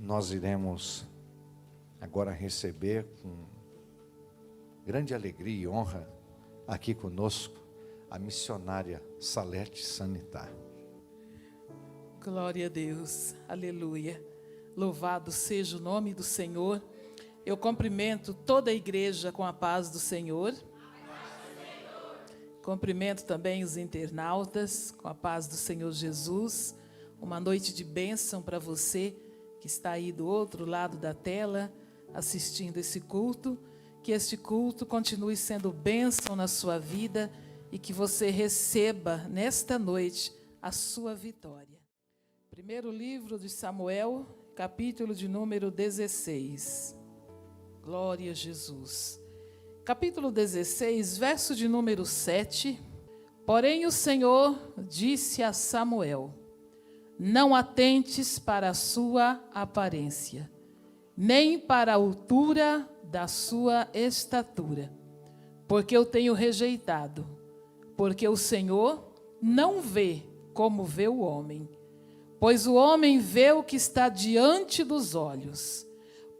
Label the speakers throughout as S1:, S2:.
S1: nós iremos agora receber com grande alegria e honra aqui conosco a missionária Salete Sanitá.
S2: Glória a Deus, aleluia. Louvado seja o nome do Senhor. Eu cumprimento toda a igreja com a paz do Senhor. Cumprimento também os internautas com a paz do Senhor Jesus. Uma noite de bênção para você que está aí do outro lado da tela assistindo esse culto. Que este culto continue sendo bênção na sua vida e que você receba nesta noite a sua vitória. Primeiro livro de Samuel, capítulo de número 16. Glória a Jesus. Capítulo 16, verso de número 7. Porém o Senhor disse a Samuel: não atentes para a sua aparência, nem para a altura da sua estatura, porque eu tenho rejeitado, porque o Senhor não vê como vê o homem, pois o homem vê o que está diante dos olhos,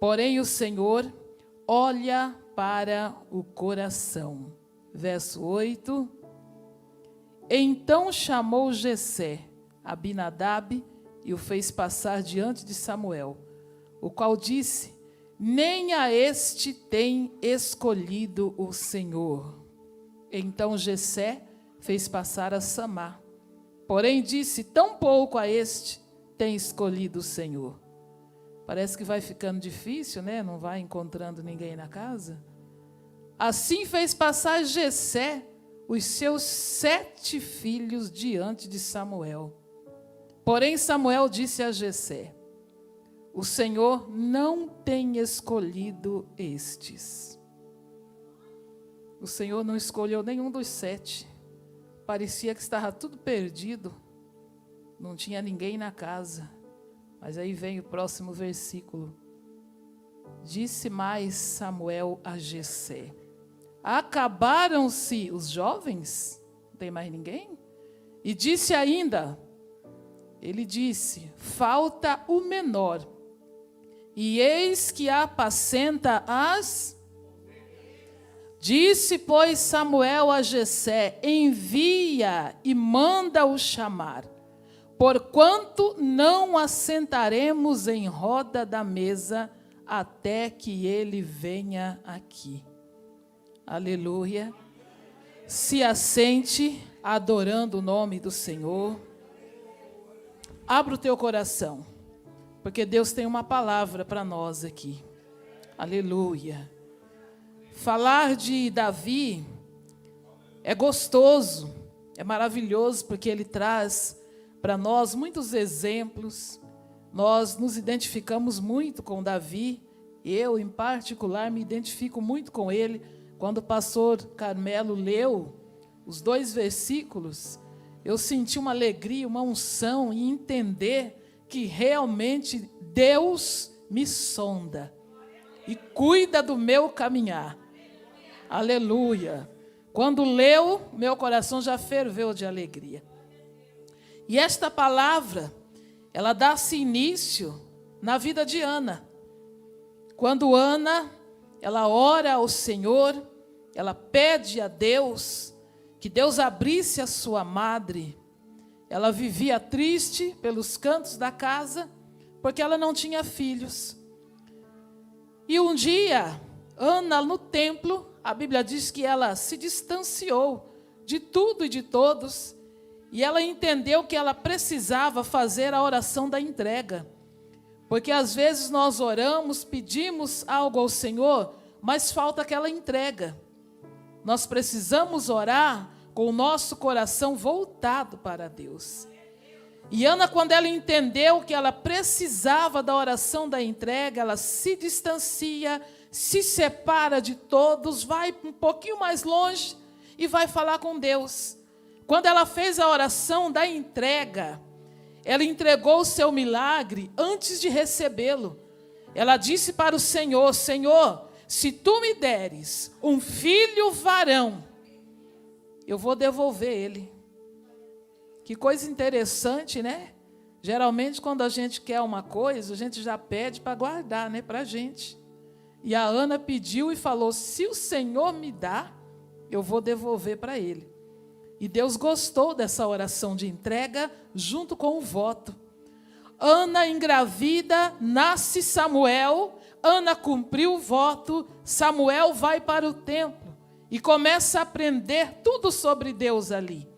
S2: porém o Senhor olha para o coração. Verso 8. Então chamou Jessé Abinadab e o fez passar diante de Samuel, o qual disse: nem a este tem escolhido o Senhor. Então Jessé fez passar a Samá, porém disse: tão pouco a este tem escolhido o Senhor. Parece que vai ficando difícil, né? Não vai encontrando ninguém na casa. Assim fez passar Jessé os seus 7 filhos diante de Samuel. Porém Samuel disse a Jessé: o Senhor não tem escolhido estes. O Senhor não escolheu nenhum dos 7. Parecia que estava tudo perdido. Não tinha ninguém na casa. Mas aí vem o próximo versículo. Disse mais Samuel a Jessé: acabaram-se os jovens? Não tem mais ninguém? E disse ainda, ele disse: falta o menor. E eis que apacenta as... Disse, pois, Samuel a Jessé: envia e manda-o chamar, porquanto não assentaremos em roda da mesa até que ele venha aqui. Aleluia. Se assente adorando o nome do Senhor. Abra o teu coração, porque Deus tem uma palavra para nós aqui. Aleluia. Falar de Davi é gostoso, é maravilhoso, porque ele traz para nós muitos exemplos. Nós nos identificamos muito com Davi. Eu, em particular, me identifico muito com ele. Quando o pastor Carmelo leu os 2 versículos, eu senti uma alegria, uma unção em entender que realmente Deus me sonda e cuida do meu caminhar. Aleluia. Quando leu, meu coração já ferveu de alegria. E esta palavra, ela dá-se início na vida de Ana. Quando Ana, ela ora ao Senhor, ela pede a Deus que Deus abrisse a sua madre. Ela vivia triste pelos cantos da casa, porque ela não tinha filhos. E um dia, Ana no templo, a Bíblia diz que ela se distanciou de tudo e de todos, e ela entendeu que ela precisava fazer a oração da entrega. Porque às vezes nós oramos, pedimos algo ao Senhor, mas falta aquela entrega. Nós precisamos orar com o nosso coração voltado para Deus. E Ana, quando ela entendeu que ela precisava da oração da entrega, ela se distancia, se separa de todos, vai um pouquinho mais longe e vai falar com Deus. Quando ela fez a oração da entrega, ela entregou o seu milagre antes de recebê-lo. Ela disse para o Senhor: Senhor, se tu me deres um filho varão, eu vou devolver ele. Que coisa interessante, né? Geralmente, quando a gente quer uma coisa, a gente já pede para guardar, né, para a gente. E a Ana pediu e falou: se o Senhor me dá, eu vou devolver para Ele. E Deus gostou dessa oração de entrega junto com o voto. Ana engravida, nasce Samuel, Ana cumpriu o voto, Samuel vai para o templo e começa a aprender tudo sobre Deus ali.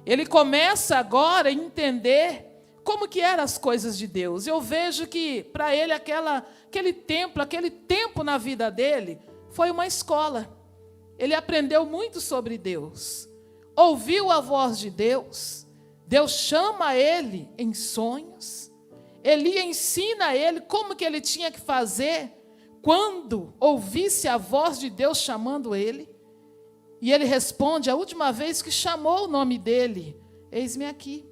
S2: Ele começa agora a entender como que eram as coisas de Deus. Eu vejo que para ele aquele tempo na vida dele foi uma escola. Ele aprendeu muito sobre Deus. Ouviu a voz de Deus. Deus chama ele em sonhos. Eli ensina a ele como que ele tinha que fazer quando ouvisse a voz de Deus chamando ele. E ele responde: a última vez que chamou o nome dele, eis-me aqui.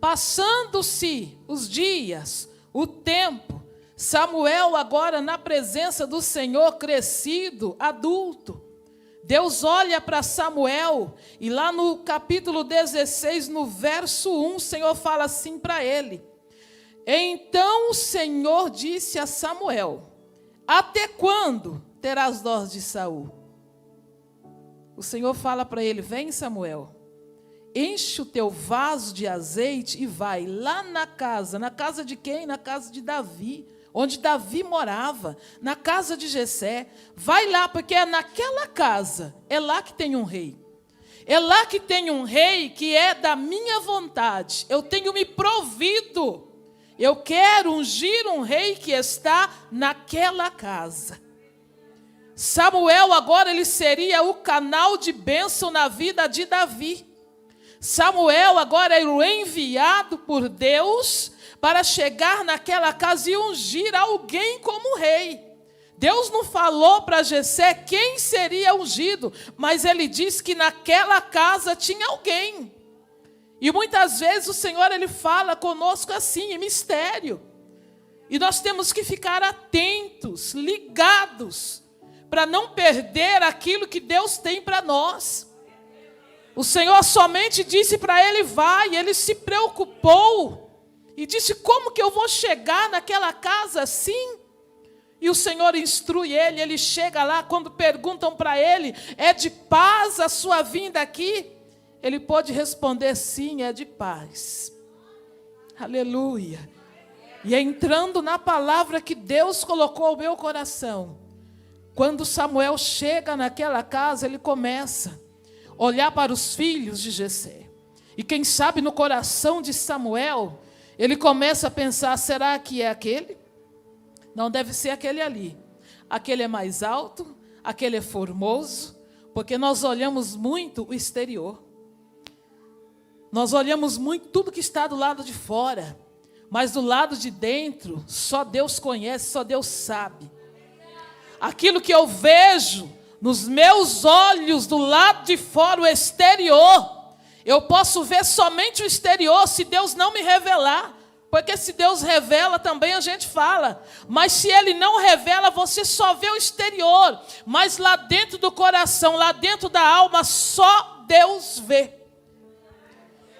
S2: Passando-se os dias, o tempo, Samuel agora na presença do Senhor, crescido, adulto. Deus olha para Samuel e lá no capítulo 16, no verso 1, o Senhor fala assim para ele: então o Senhor disse a Samuel: até quando terás dó de Saul? O Senhor fala para ele: vem, Samuel, enche o teu vaso de azeite e vai lá na casa de quem? Na casa de Davi, onde Davi morava, na casa de Jessé. Vai lá, porque é naquela casa, é lá que tem um rei. É lá que tem um rei que é da minha vontade. Eu tenho me provido. Eu quero ungir um rei que está naquela casa. Samuel agora ele seria o canal de bênção na vida de Davi. Samuel agora era o enviado por Deus para chegar naquela casa e ungir alguém como rei. Deus não falou para Jessé quem seria ungido, mas ele disse que naquela casa tinha alguém. E muitas vezes o Senhor ele fala conosco assim, em mistério. E nós temos que ficar atentos, ligados, para não perder aquilo que Deus tem para nós. O Senhor somente disse para ele: vai, ele se preocupou e disse: como que eu vou chegar naquela casa assim? E o Senhor instrui ele, ele chega lá, quando perguntam para ele: é de paz a sua vinda aqui? Ele pode responder: sim, é de paz. Aleluia. E entrando na palavra que Deus colocou no meu coração, quando Samuel chega naquela casa, ele começa a olhar para os filhos de Jessé. E quem sabe no coração de Samuel, ele começa a pensar: será que é aquele? Não deve ser aquele ali. Aquele é mais alto, aquele é formoso, porque nós olhamos muito o exterior. Nós olhamos muito tudo que está do lado de fora, mas do lado de dentro, só Deus conhece, só Deus sabe. Aquilo que eu vejo nos meus olhos do lado de fora, o exterior, eu posso ver somente o exterior se Deus não me revelar. Porque se Deus revela, também a gente fala. Mas se Ele não revela, você só vê o exterior. Mas lá dentro do coração, lá dentro da alma, só Deus vê.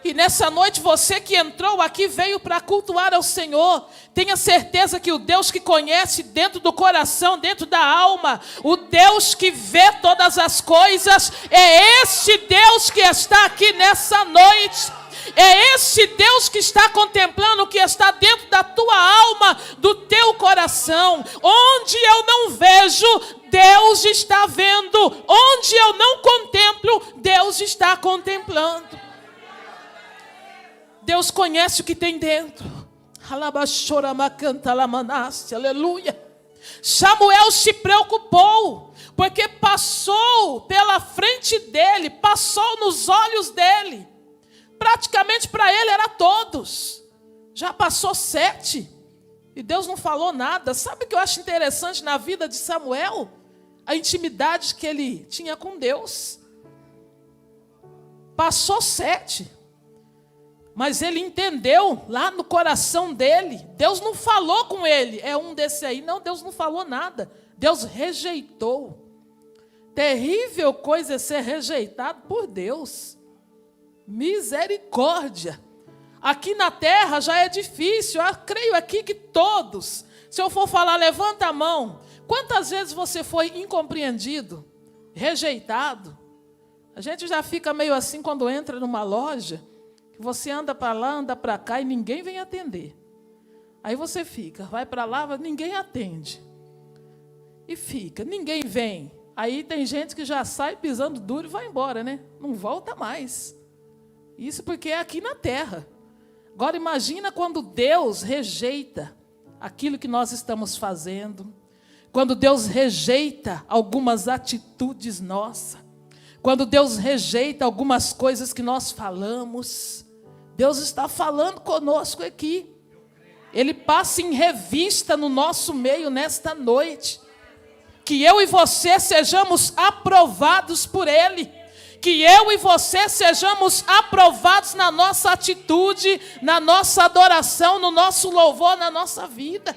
S2: E nessa noite, você que entrou aqui, veio para cultuar ao Senhor. Tenha certeza que o Deus que conhece dentro do coração, dentro da alma, o Deus que vê todas as coisas, é esse Deus que está aqui nessa noite. É esse Deus que está contemplando o que está dentro da tua alma, do teu coração. Onde eu não vejo, Deus está vendo. Onde eu não contemplo, Deus está contemplando. Deus conhece o que tem dentro. Aleluia. Samuel se preocupou, porque passou pela frente dele, passou nos olhos dele. Praticamente para ele era todos. Já passou 7. E Deus não falou nada. Sabe o que eu acho interessante na vida de Samuel? A intimidade que ele tinha com Deus. Passou 7. Mas ele entendeu lá no coração dele. Deus não falou com ele. É um desse aí. Não, Deus não falou nada. Deus rejeitou. Terrível coisa é ser rejeitado por Deus. Misericórdia. Aqui na terra já é difícil. Eu creio aqui que todos, se eu for falar, levanta a mão. Quantas vezes você foi incompreendido, rejeitado? A gente já fica meio assim quando entra numa loja, que você anda para lá, anda para cá e ninguém vem atender. Aí você fica, vai para lá, ninguém atende. E fica, ninguém vem. Aí tem gente que já sai pisando duro e vai embora, né? Não volta mais. Isso porque é aqui na terra. Agora imagina quando Deus rejeita aquilo que nós estamos fazendo, quando Deus rejeita algumas atitudes nossas, quando Deus rejeita algumas coisas que nós falamos. Deus está falando conosco aqui. Ele passa em revista no nosso meio nesta noite. Que eu e você sejamos aprovados por Ele. Que eu e você sejamos aprovados na nossa atitude, na nossa adoração, no nosso louvor, na nossa vida.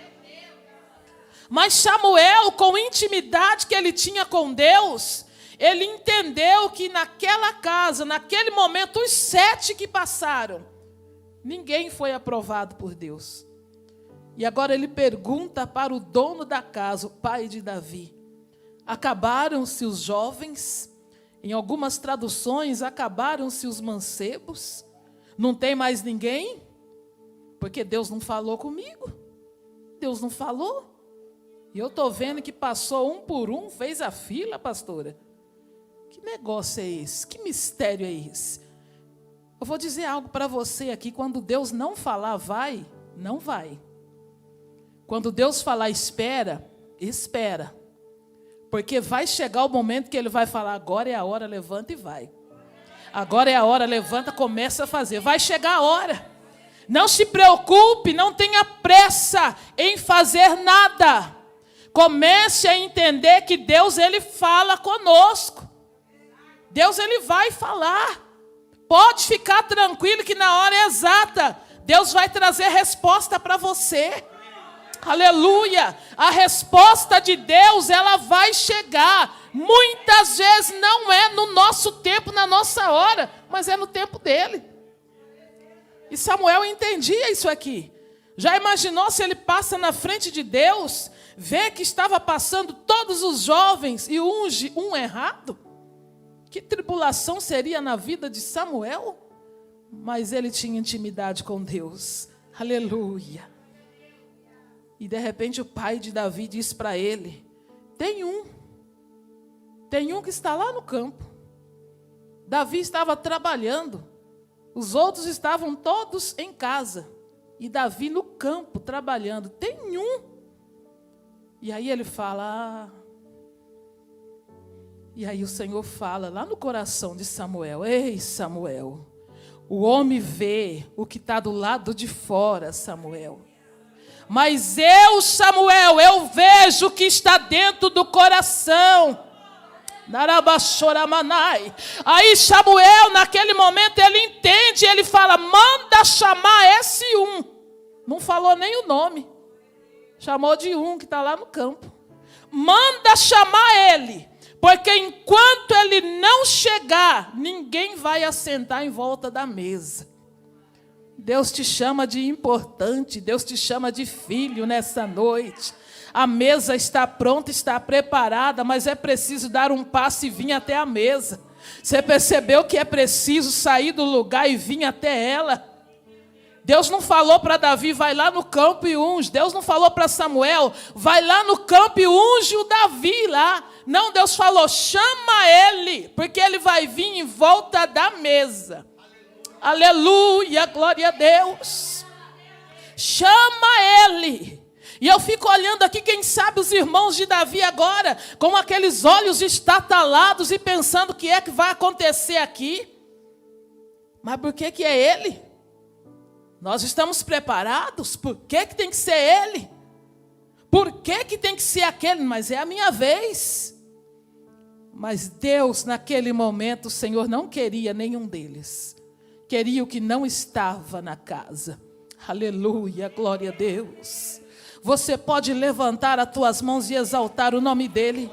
S2: Mas Samuel, com a intimidade que ele tinha com Deus, ele entendeu que naquela casa, naquele momento, os 7 que passaram, ninguém foi aprovado por Deus. E agora ele pergunta para o dono da casa, o pai de Davi: acabaram-se os jovens? Em algumas traduções, acabaram-se os mancebos? Não tem mais ninguém? Porque Deus não falou comigo. Deus não falou. E eu estou vendo que passou um por um, fez a fila, pastora. Que negócio é esse? Que mistério é esse? Eu vou dizer algo para você aqui. Quando Deus não falar vai, não vai. Quando Deus falar espera, espera. Porque vai chegar o momento que Ele vai falar: agora é a hora, levanta e vai. Agora é a hora, levanta, começa a fazer. Vai chegar a hora. Não se preocupe, não tenha pressa em fazer nada. Comece a entender que Deus, Ele fala conosco. Deus, Ele vai falar. Pode ficar tranquilo que na hora exata, Deus vai trazer resposta para você. Aleluia! A resposta de Deus, ela vai chegar. Muitas vezes não é no nosso tempo, na nossa hora, mas é no tempo dele. E Samuel entendia isso aqui. Já imaginou se ele passa na frente de Deus, vê que estava passando todos os jovens e unge um errado? Que tribulação seria na vida de Samuel? Mas ele tinha intimidade com Deus. Aleluia! E de repente o pai de Davi disse para ele: tem um que está lá no campo. Davi estava trabalhando, os outros estavam todos em casa, e Davi no campo trabalhando. Tem um. E aí ele fala, e aí o Senhor fala lá no coração de Samuel: ei, Samuel, o homem vê o que está do lado de fora, Samuel. Mas eu, Samuel, eu vejo o que está dentro do coração. Aí Samuel, naquele momento, ele entende, ele fala: manda chamar esse um. Não falou nem o nome. Chamou de um que está lá no campo. Manda chamar ele, porque enquanto ele não chegar, ninguém vai assentar em volta da mesa. Deus te chama de importante, Deus te chama de filho nessa noite. A mesa está pronta, está preparada, mas é preciso dar um passo e vir até a mesa. Você percebeu que é preciso sair do lugar e vir até ela? Deus não falou para Davi: vai lá no campo e unge. Deus não falou para Samuel: vai lá no campo e unge o Davi lá. Não, Deus falou: chama ele, porque ele vai vir em volta da mesa. Aleluia, glória a Deus. Chama ele. E eu fico olhando aqui, quem sabe os irmãos de Davi agora, com aqueles olhos estatalados e pensando o que é que vai acontecer aqui. Mas por que é ele? Nós estamos preparados? Por que tem que ser ele? Por que tem que ser aquele? Mas é a minha vez. Mas Deus, naquele momento, o Senhor não queria nenhum deles. Queria o que não estava na casa. Aleluia, glória a Deus. Você pode levantar as tuas mãos e exaltar o nome dele,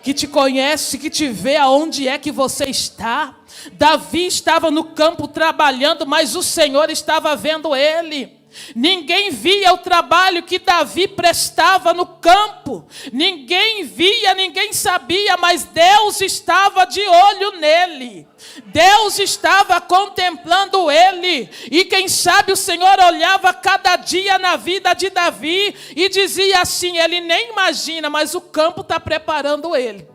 S2: que te conhece, que te vê aonde é que você está. Davi estava no campo trabalhando, mas o Senhor estava vendo ele. Ninguém via o trabalho que Davi prestava no campo. Ninguém via, ninguém sabia, mas Deus estava de olho nele. Deus estava contemplando ele. E quem sabe o Senhor olhava cada dia na vida de Davi e dizia assim: ele nem imagina, mas o campo está preparando ele.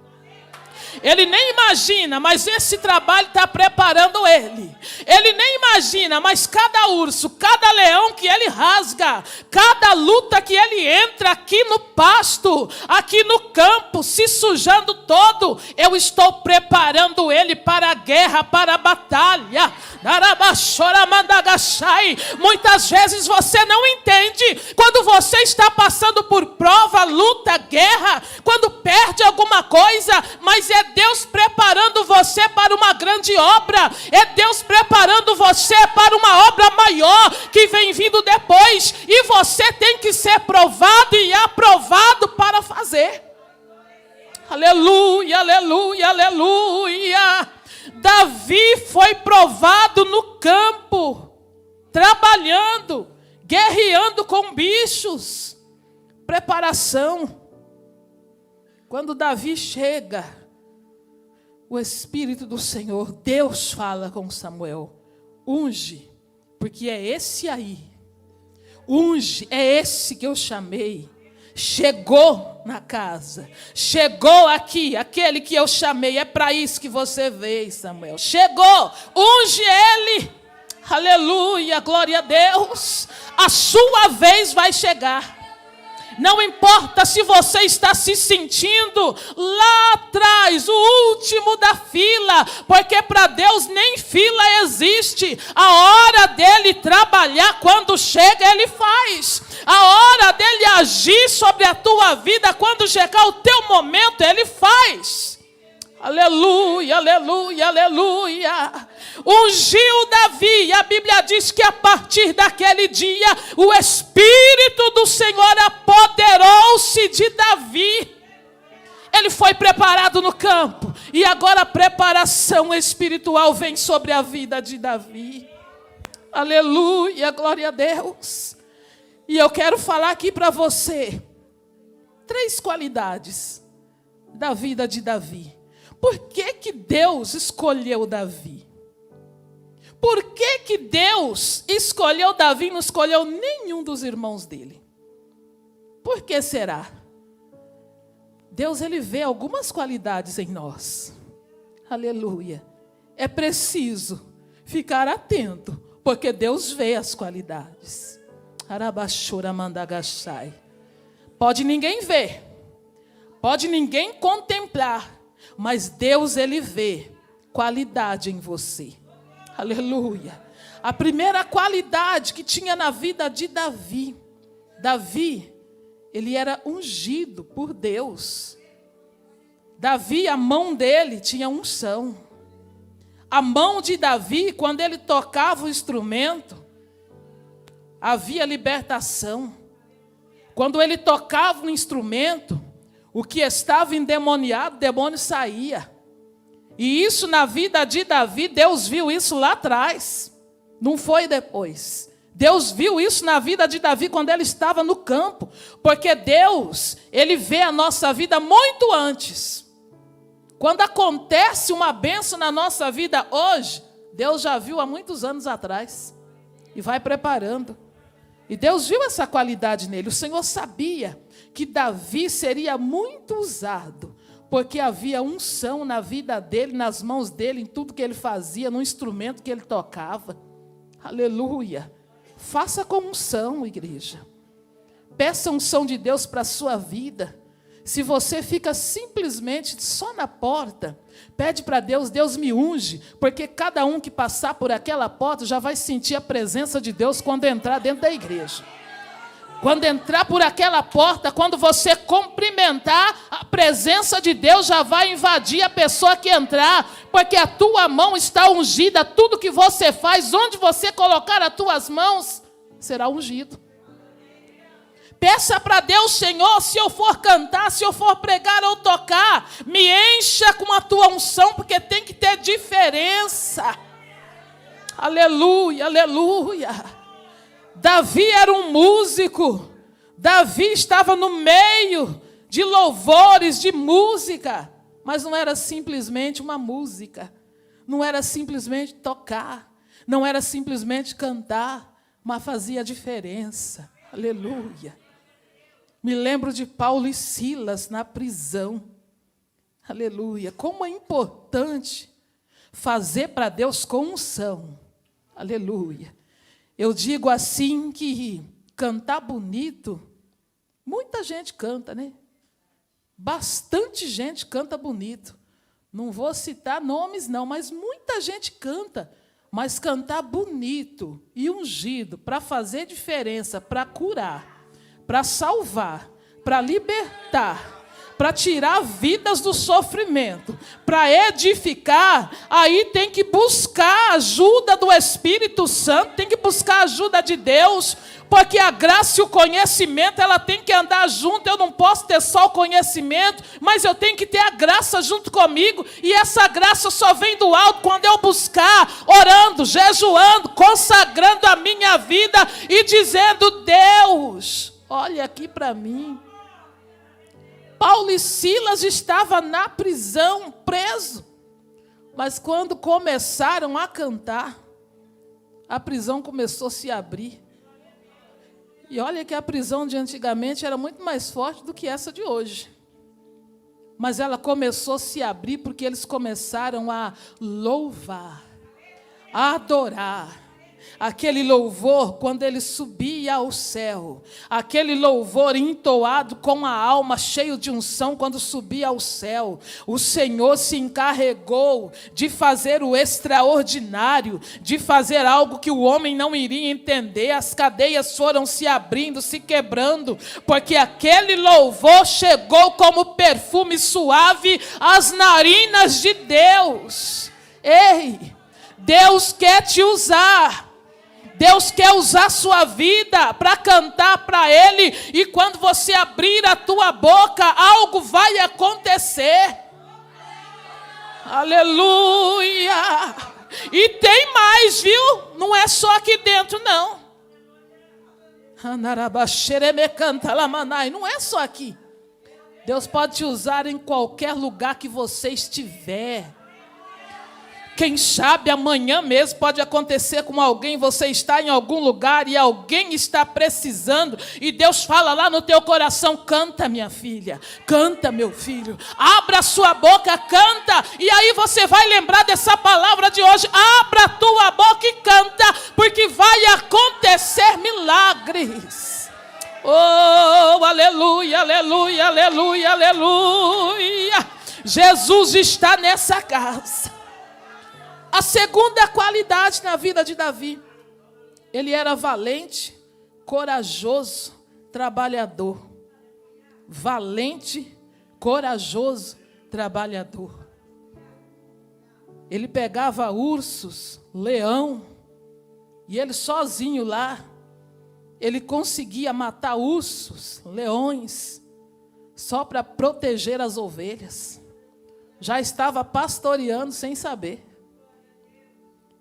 S2: Ele nem imagina, mas esse trabalho está preparando ele. Ele nem imagina, mas cada urso, cada leão que ele rasga, cada luta que ele entra aqui no pasto, aqui no campo, se sujando todo, eu estou preparando ele para a guerra, para a batalha. Muitas vezes você não entende quando você está passando por prova, luta, guerra, quando perde alguma coisa, mas é Deus preparando você para uma grande obra, é Deus preparando você para uma obra maior que vem vindo depois, e você tem que ser provado e aprovado para fazer. Aleluia, aleluia, aleluia. Davi foi provado no campo, trabalhando, guerreando com bichos. Preparação. Quando Davi chega, o Espírito do Senhor, Deus fala com Samuel: unge, porque é esse aí. Unge, é esse que eu chamei. Chegou na casa, chegou aqui, aquele que eu chamei. É para isso que você veio, Samuel. Chegou, unge ele. Aleluia, glória a Deus. A sua vez vai chegar. Não importa se você está se sentindo lá atrás, o último da fila, porque para Deus nem fila existe. A hora dele trabalhar, quando chega, ele faz. A hora dele agir sobre a tua vida, quando chegar o teu momento, ele faz. Aleluia, aleluia, aleluia. Ungiu Davi, e a Bíblia diz que a partir daquele dia o Espírito do Senhor apoderou-se de Davi. Ele foi preparado no campo, e agora a preparação espiritual vem sobre a vida de Davi. Aleluia, glória a Deus. E eu quero falar aqui para você 3 qualidades da vida de Davi. Por que que Deus escolheu Davi? Por que que Deus escolheu Davi e não escolheu nenhum dos irmãos dele? Por que será? Deus, ele vê algumas qualidades em nós. Aleluia. É preciso ficar atento, porque Deus vê as qualidades. Arabashura mandagashai. Pode ninguém ver, pode ninguém contemplar, mas Deus, ele vê qualidade em você. Aleluia. A primeira qualidade que tinha na vida de Davi. Davi, ele era ungido por Deus. Davi, a mão dele tinha unção. A mão de Davi, quando ele tocava o instrumento, havia libertação. Quando ele tocava o instrumento, o que estava endemoniado, o demônio saía. E isso na vida de Davi, Deus viu isso lá atrás. Não foi depois. Deus viu isso na vida de Davi quando ele estava no campo. Porque Deus, ele vê a nossa vida muito antes. Quando acontece uma bênção na nossa vida hoje, Deus já viu há muitos anos atrás. E vai preparando. E Deus viu essa qualidade nele. O Senhor sabia que Davi seria muito usado, porque havia unção na vida dele, nas mãos dele, em tudo que ele fazia, no instrumento que ele tocava. Aleluia. Faça com unção, igreja. Peça a unção de Deus para a sua vida. Se você fica simplesmente só na porta, pede para Deus, Deus me unge, porque cada um que passar por aquela porta já vai sentir a presença de Deus quando entrar dentro da igreja. Quando entrar por aquela porta, quando você cumprimentar, a presença de Deus já vai invadir a pessoa que entrar, porque a tua mão está ungida, tudo que você faz, onde você colocar as tuas mãos, será ungido. Peça para Deus: Senhor, se eu for cantar, se eu for pregar ou tocar, me encha com a tua unção, porque tem que ter diferença. Aleluia, aleluia. Davi era um músico. Davi estava no meio de louvores, de música. Mas não era simplesmente uma música. Não era simplesmente tocar. Não era simplesmente cantar. Mas fazia diferença. Aleluia. Me lembro de Paulo e Silas na prisão. Aleluia. Como é importante fazer para Deus com unção. Aleluia. Eu digo assim que cantar bonito, muita gente canta, né? Bastante gente canta bonito. Não vou citar nomes não, mas muita gente canta. Mas cantar bonito e ungido para fazer diferença, para curar, para salvar, para libertar, para tirar vidas do sofrimento, para edificar, aí tem que buscar a ajuda do Espírito Santo, tem que buscar a ajuda de Deus, porque a graça e o conhecimento, ela tem que andar junto. Eu não posso ter só o conhecimento, mas eu tenho que ter a graça junto comigo, e essa graça só vem do alto quando eu buscar, orando, jejuando, consagrando a minha vida e dizendo: Deus, olha aqui para mim. Paulo e Silas estavam na prisão, preso. Mas quando começaram a cantar, a prisão começou a se abrir. E olha que a prisão de antigamente era muito mais forte do que essa de hoje. Mas ela começou a se abrir porque eles começaram a louvar, a adorar. Aquele louvor, quando ele subia ao céu, aquele louvor entoado com a alma cheio de unção, quando subia ao céu, o Senhor se encarregou de fazer o extraordinário, de fazer algo que o homem não iria entender. As cadeias foram se abrindo, se quebrando, porque aquele louvor chegou como perfume suave às narinas de Deus. Ei, Deus quer te usar. Deus quer usar a sua vida para cantar para Ele, e quando você abrir a tua boca, algo vai acontecer. Aleluia! E tem mais, viu? Não é só aqui dentro, não. Não é só aqui. Deus pode te usar em qualquer lugar que você estiver. Quem sabe amanhã mesmo pode acontecer com alguém, você está em algum lugar e alguém está precisando, e Deus fala lá no teu coração: canta, minha filha, canta, meu filho, abra a sua boca, canta, e aí você vai lembrar dessa palavra de hoje: abra a tua boca e canta, porque vai acontecer milagres. Oh, aleluia, aleluia, aleluia, aleluia. Jesus está nessa casa. A segunda qualidade na vida de Davi: ele era valente, corajoso, trabalhador. Valente, corajoso, trabalhador. Ele pegava ursos, leão, e ele sozinho lá, ele conseguia matar ursos, leões, só para proteger as ovelhas. Já estava pastoreando sem saber.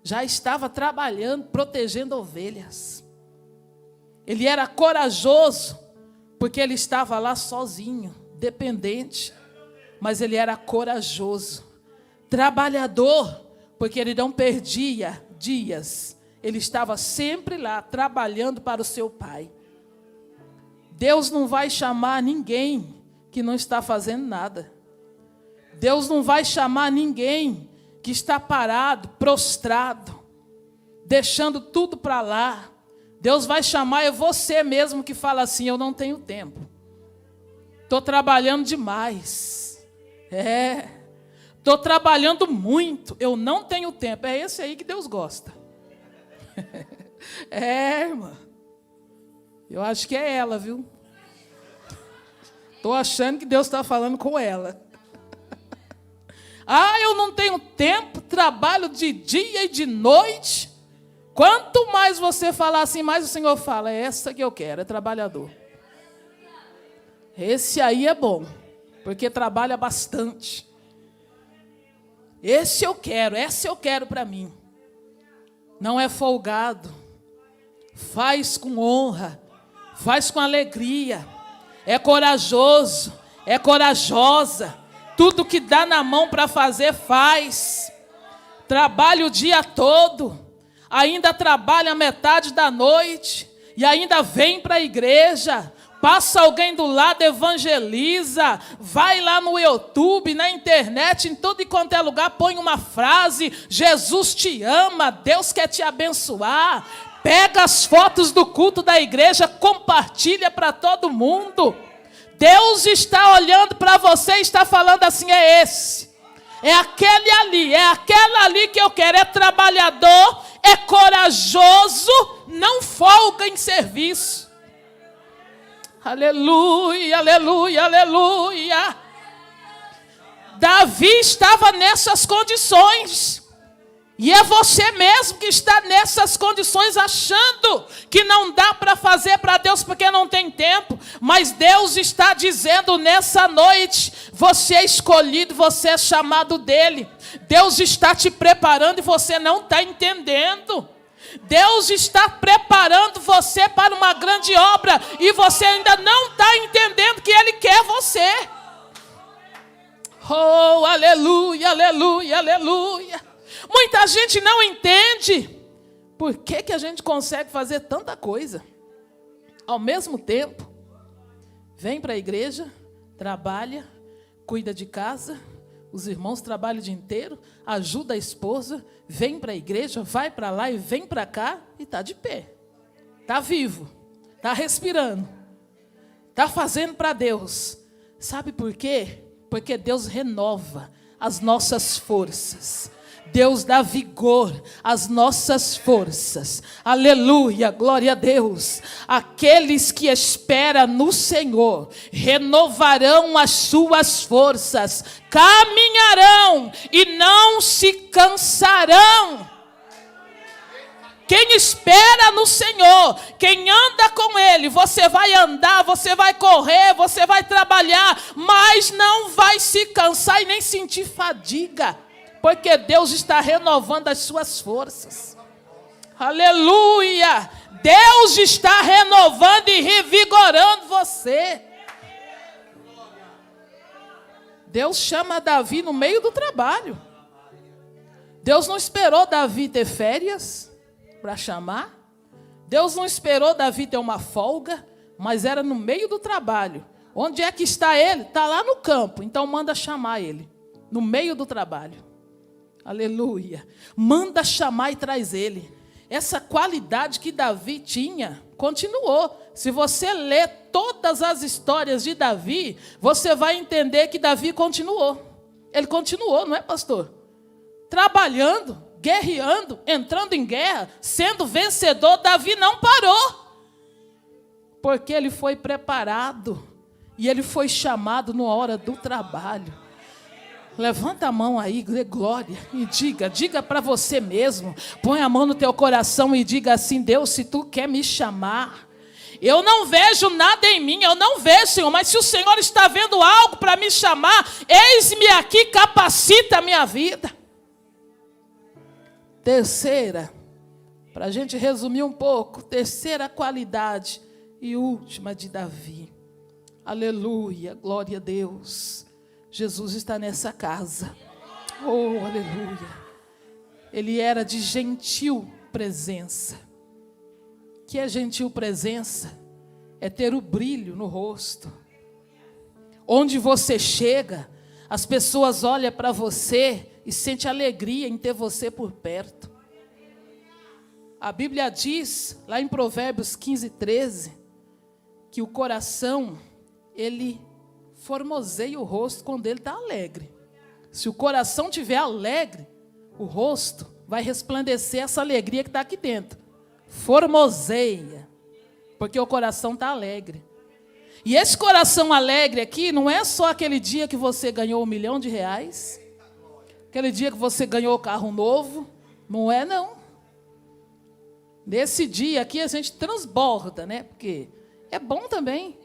S2: Já estava trabalhando, protegendo ovelhas. Ele era corajoso, porque ele estava lá sozinho, dependente. Mas ele era corajoso. Trabalhador, porque ele não perdia dias. Ele estava sempre lá, trabalhando para o seu pai. Deus não vai chamar ninguém que não está fazendo nada. Deus não vai chamar ninguém que está parado, prostrado, deixando tudo para lá. Deus vai chamar é você mesmo que fala assim: eu não tenho tempo, estou trabalhando demais, estou trabalhando muito, eu não tenho tempo. É esse aí que Deus gosta. Irmã, eu acho que é ela, viu? Estou achando que Deus está falando com ela. Eu não tenho tempo, trabalho de dia e de noite. Quanto mais você falar assim, mais o Senhor fala: é essa que eu quero, é trabalhador. Esse aí é bom, porque trabalha bastante. Esse eu quero para mim. Não é folgado, faz com honra, faz com alegria, é corajoso, é corajosa, tudo que dá na mão para fazer, faz. Trabalha o dia todo, ainda trabalha a metade da noite, e ainda vem para a igreja. Passa alguém do lado, evangeliza, vai lá no YouTube, na internet, em todo e quanto é lugar, põe uma frase: Jesus te ama, Deus quer te abençoar. Pega as fotos do culto da igreja, compartilha para todo mundo. Deus está olhando para você e está falando assim: é esse, é aquele ali, é aquela ali que eu quero. É trabalhador, é corajoso, não folga em serviço. Aleluia, aleluia, aleluia. Davi estava nessas condições. E é você mesmo que está nessas condições, achando que não dá para fazer para Deus porque não tem tempo. Mas Deus está dizendo nessa noite: você é escolhido, você é chamado dele. Deus está te preparando e você não está entendendo. Deus está preparando você para uma grande obra e você ainda não está entendendo que Ele quer você. Oh, aleluia, aleluia, aleluia. Muita gente não entende por que a gente consegue fazer tanta coisa ao mesmo tempo. Vem para a igreja, trabalha, cuida de casa, os irmãos trabalham o dia inteiro, ajuda a esposa, vem para a igreja, vai para lá e vem para cá e está de pé. Está vivo, está respirando, está fazendo para Deus. Sabe por quê? Porque Deus renova as nossas forças. Deus dá vigor às nossas forças. Aleluia, glória a Deus. Aqueles que esperam no Senhor renovarão as suas forças, caminharão e não se cansarão. Quem espera no Senhor, quem anda com Ele, você vai andar, você vai correr, você vai trabalhar, mas não vai se cansar e nem sentir fadiga. Porque Deus está renovando as suas forças. Aleluia! Deus está renovando e revigorando você. Deus chama Davi no meio do trabalho. Deus não esperou Davi ter férias para chamar. Deus não esperou Davi ter uma folga, mas era no meio do trabalho. Onde é que está ele? Está lá no campo. Então manda chamar ele. No meio do trabalho. Aleluia. Manda chamar e traz ele. Essa qualidade que Davi tinha, continuou. Se você ler todas as histórias de Davi, você vai entender que Davi continuou. Ele continuou, não é, pastor? Trabalhando, guerreando, entrando em guerra, sendo vencedor. Davi não parou. Porque ele foi preparado. E ele foi chamado na hora do trabalho. Levanta a mão aí, dê glória, e diga para você mesmo, põe a mão no teu coração e diga assim: Deus, se tu quer me chamar, eu não vejo nada em mim, eu não vejo, Senhor, mas se o Senhor está vendo algo para me chamar, eis-me aqui, capacita a minha vida. Terceira, para a gente resumir um pouco, terceira qualidade e última de Davi. Aleluia, glória a Deus. Jesus está nessa casa. Oh, aleluia. Ele era de gentil presença. O que é gentil presença? É ter o brilho no rosto. Onde você chega, as pessoas olham para você e sentem alegria em ter você por perto. A Bíblia diz, lá em Provérbios 15:13, que o coração, ele formoseia o rosto quando ele está alegre. Se o coração estiver alegre, o rosto vai resplandecer essa alegria que está aqui dentro. Formoseia, porque o coração está alegre. E esse coração alegre aqui não é só aquele dia que você ganhou R$1 milhão, aquele dia que você ganhou o carro novo, não é não. Nesse dia aqui a gente transborda, né? Porque é bom também.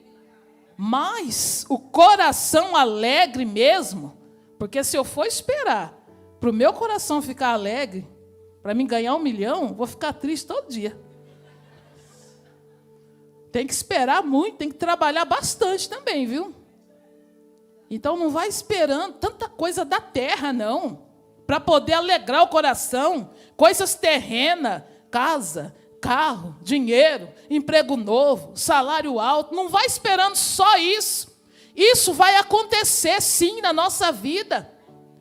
S2: Mas o coração alegre mesmo, porque se eu for esperar para o meu coração ficar alegre, para mim ganhar 1 milhão, vou ficar triste todo dia. Tem que esperar muito, tem que trabalhar bastante também, viu? Então não vai esperando tanta coisa da terra, não, para poder alegrar o coração, coisas terrenas, casa, carro, dinheiro, emprego novo, salário alto. Não vai esperando só isso. Isso vai acontecer sim na nossa vida.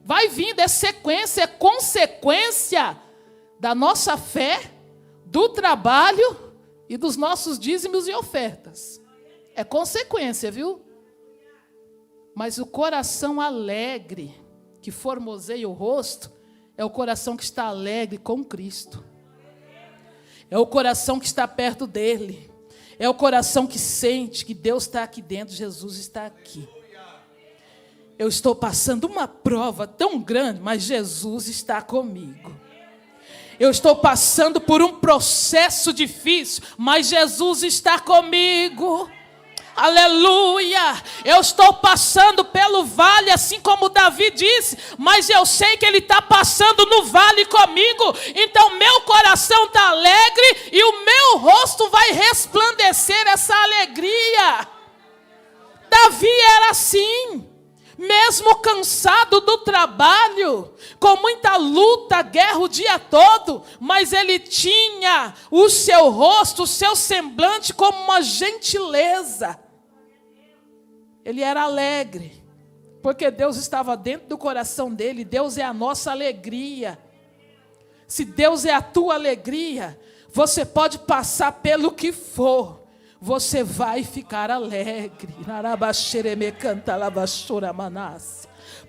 S2: Vai vindo, é sequência, é consequência da nossa fé, do trabalho e dos nossos dízimos e ofertas. É consequência, viu? Mas o coração alegre, que formoseia o rosto, é o coração que está alegre com Cristo. É o coração que está perto dele. É o coração que sente que Deus está aqui dentro, Jesus está aqui. Eu estou passando uma prova tão grande, mas Jesus está comigo. Eu estou passando por um processo difícil, mas Jesus está comigo. Aleluia! Eu estou passando pelo vale, assim como Davi disse, mas eu sei que Ele está passando no vale comigo. Então meu coração está alegre e o meu rosto vai resplandecer essa alegria. Davi era assim, mesmo cansado do trabalho, com muita luta, guerra o dia todo, mas ele tinha o seu rosto, o seu semblante como uma gentileza. Ele era alegre, porque Deus estava dentro do coração dele. Deus é a nossa alegria. Se Deus é a tua alegria, você pode passar pelo que for, você vai ficar alegre.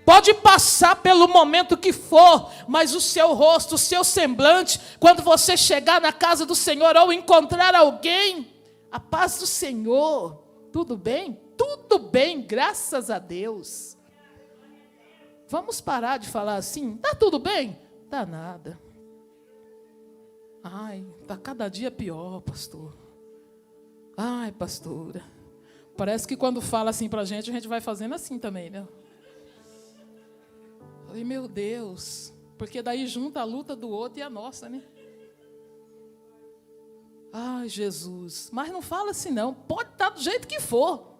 S2: Pode passar pelo momento que for, mas o seu rosto, o seu semblante, quando você chegar na casa do Senhor ou encontrar alguém, a paz do Senhor, tudo bem? Tudo bem, graças a Deus. Vamos parar de falar assim, tá tudo bem? Tá nada. Ai, tá cada dia pior, pastor. Ai, pastora. Parece que quando fala assim pra gente, a gente vai fazendo assim também, né? Falei, meu Deus. Porque daí junta a luta do outro e a nossa, né? Ai, Jesus. Mas não fala assim não. Pode estar do jeito que for.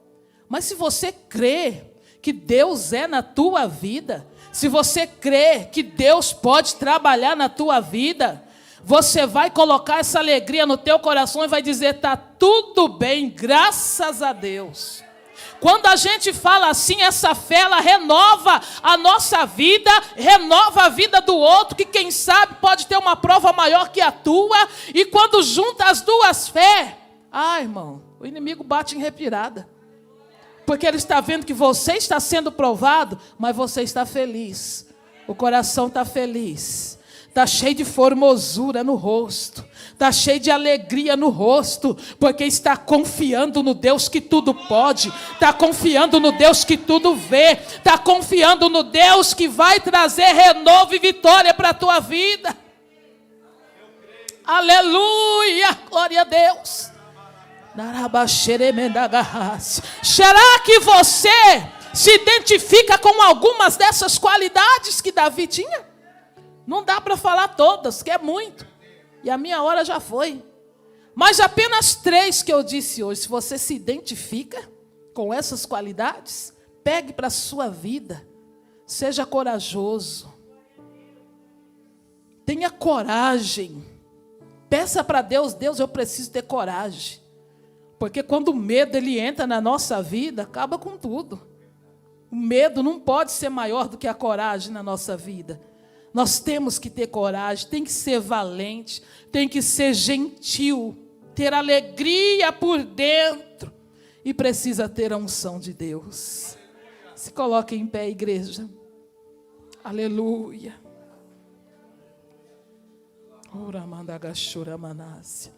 S2: Mas se você crê que Deus é na tua vida, se você crê que Deus pode trabalhar na tua vida, você vai colocar essa alegria no teu coração e vai dizer, está tudo bem, graças a Deus. Quando a gente fala assim, essa fé, ela renova a nossa vida, renova a vida do outro, que quem sabe pode ter uma prova maior que a tua. E quando junta as duas fés, irmão, o inimigo bate em retirada. Porque ele está vendo que você está sendo provado, mas você está feliz. O coração está feliz. Está cheio de formosura no rosto. Está cheio de alegria no rosto. Porque está confiando no Deus que tudo pode. Está confiando no Deus que tudo vê. Está confiando no Deus que vai trazer renovo e vitória para a tua vida. Aleluia! Glória a Deus. Será que você se identifica com algumas dessas qualidades que Davi tinha? Não dá para falar todas, que é muito. E a minha hora já foi. Mas apenas 3 que eu disse hoje. Se você se identifica com essas qualidades, pegue para a sua vida. Seja corajoso. Tenha coragem. Peça para Deus, Deus, eu preciso ter coragem. Porque quando o medo ele entra na nossa vida, acaba com tudo. O medo não pode ser maior do que a coragem na nossa vida. Nós temos que ter coragem, tem que ser valente, tem que ser gentil, ter alegria por dentro e precisa ter a unção de Deus. Se coloque em pé, igreja. Aleluia. Ora manda gachura manácia.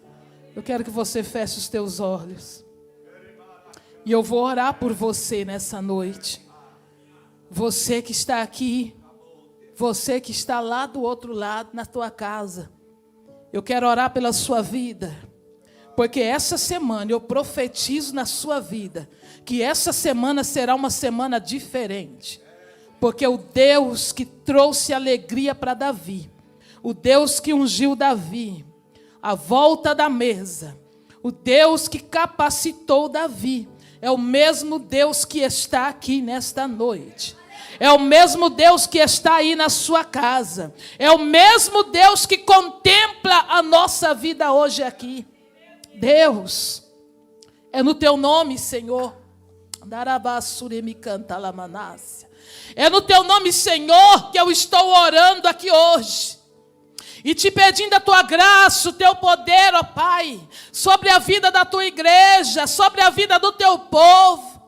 S2: Eu quero que você feche os teus olhos. E eu vou orar por você nessa noite. Você que está aqui. Você que está lá do outro lado, na tua casa. Eu quero orar pela sua vida. Porque essa semana eu profetizo na sua vida que essa semana será uma semana diferente. Porque o Deus que trouxe alegria para Davi, o Deus que ungiu Davi, a volta da mesa, o Deus que capacitou Davi, é o mesmo Deus que está aqui nesta noite. É o mesmo Deus que está aí na sua casa. É o mesmo Deus que contempla a nossa vida hoje aqui. Deus, é no teu nome, Senhor. É no teu nome, Senhor, que eu estou orando aqui hoje. E te pedindo a tua graça, o teu poder, ó Pai, sobre a vida da tua igreja, sobre a vida do teu povo.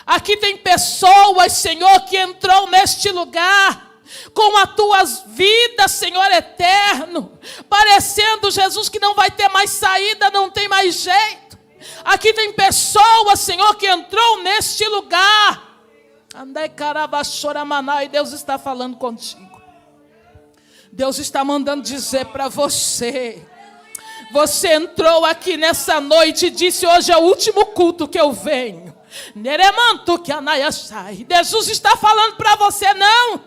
S2: Aqui tem pessoas, Senhor, que entrou neste lugar com as tuas vidas, Senhor eterno, parecendo, Jesus, que não vai ter mais saída, não tem mais jeito. Aqui tem pessoas, Senhor, que entrou neste lugar. Andai caravachoramana, e Deus está falando contigo. Deus está mandando dizer para você. Você entrou aqui nessa noite e disse: hoje é o último culto que eu venho. Jesus está falando para você: não,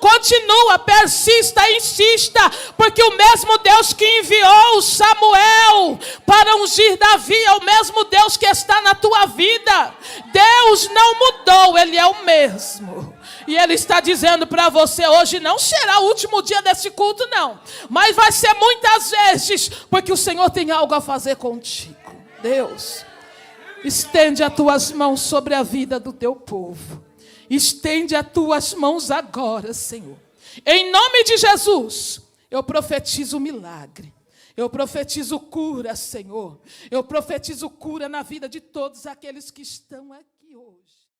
S2: continua, persista, insista, porque o mesmo Deus que enviou Samuel para ungir Davi é o mesmo Deus que está na tua vida. Deus não mudou, Ele é o mesmo. E Ele está dizendo para você: hoje não será o último dia desse culto, não, mas vai ser muitas vezes, porque o Senhor tem algo a fazer contigo. Deus, estende as tuas mãos sobre a vida do teu povo. Estende as tuas mãos agora, Senhor. Em nome de Jesus, eu profetizo milagre. Eu profetizo cura, Senhor. Eu profetizo cura na vida de todos aqueles que estão aqui hoje.